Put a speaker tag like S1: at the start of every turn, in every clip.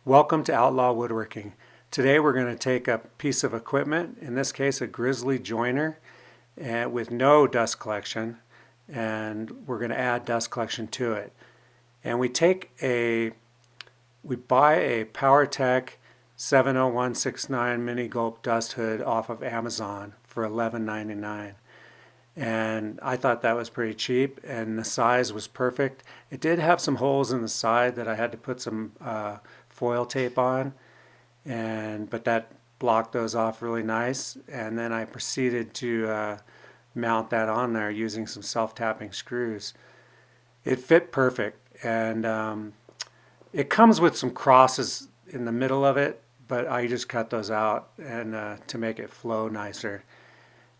S1: Welcome to Outlaw Woodworking. Today we're going to take a piece of equipment, in this case a Grizzly joiner, with no dust collection, and we're going to add dust collection to it. And we buy a PowerTech 70169 mini gulp dust hood off of Amazon for $11.99. And I thought that was pretty cheap, and the size was perfect. It did have some holes in the side that I had to put some foil tape on, but that blocked those off really nice. And then I proceeded to mount that on there using some self-tapping screws. It fit perfect, and it comes with some crosses in the middle of it, but I just cut those out and to make it flow nicer.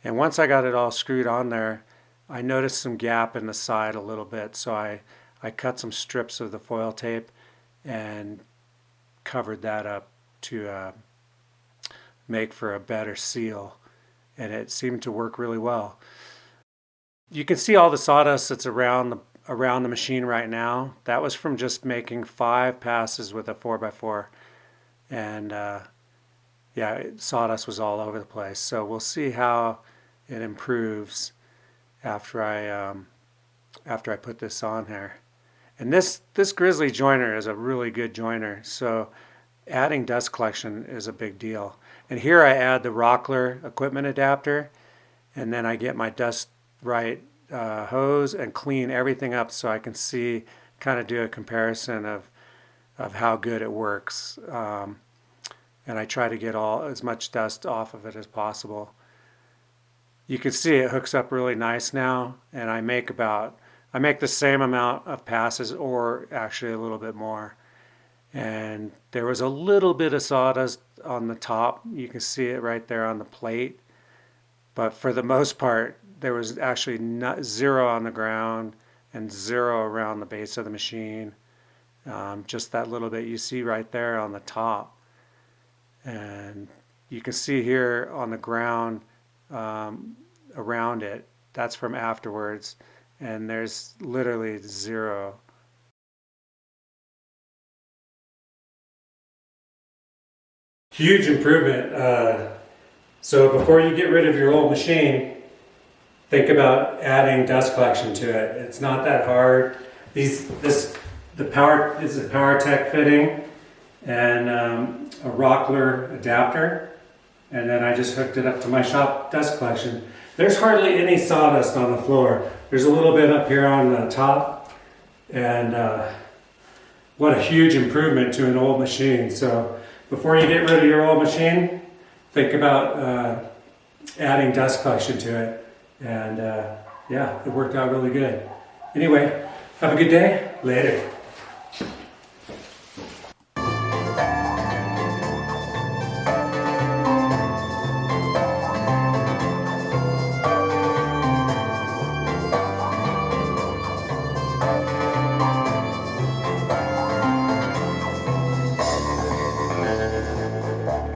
S1: And once I got it all screwed on there, I noticed some gap in the side a little bit, so I cut some strips of the foil tape and covered that up to make for a better seal, and it seemed to work really well. You can see all the sawdust that's around the machine right now. That was from just making 5 passes with a 4x4, and yeah, sawdust was all over the place. So we'll see how it improves after I put this on here. And this Grizzly joiner is a really good joiner, so adding dust collection is a big deal. And here I add the Rockler equipment adapter, and then I get my Dust Right hose and clean everything up so I can see, kind of do a comparison of how good it works. And I try to get as much dust off of it as possible. You can see it hooks up really nice now, and I make the same amount of passes, or actually a little bit more. And there was a little bit of sawdust on the top. You can see it right there on the plate. But for the most part, there was actually zero on the ground and zero around the base of the machine. Just that little bit you see right there on the top. And you can see here on the ground around it, that's from afterwards, and there's literally zero. Huge improvement. So before you get rid of your old machine, think about adding dust collection to it. It's not that hard. This is a PowerTech fitting and a Rockler adapter, and then I just hooked it up to my shop dust collection. There's hardly any sawdust on the floor. There's a little bit up here on the top, and what a huge improvement to an old machine. So before you get rid of your old machine, think about adding dust collection to it, and yeah, it worked out really good. Anyway, have a good day. Later.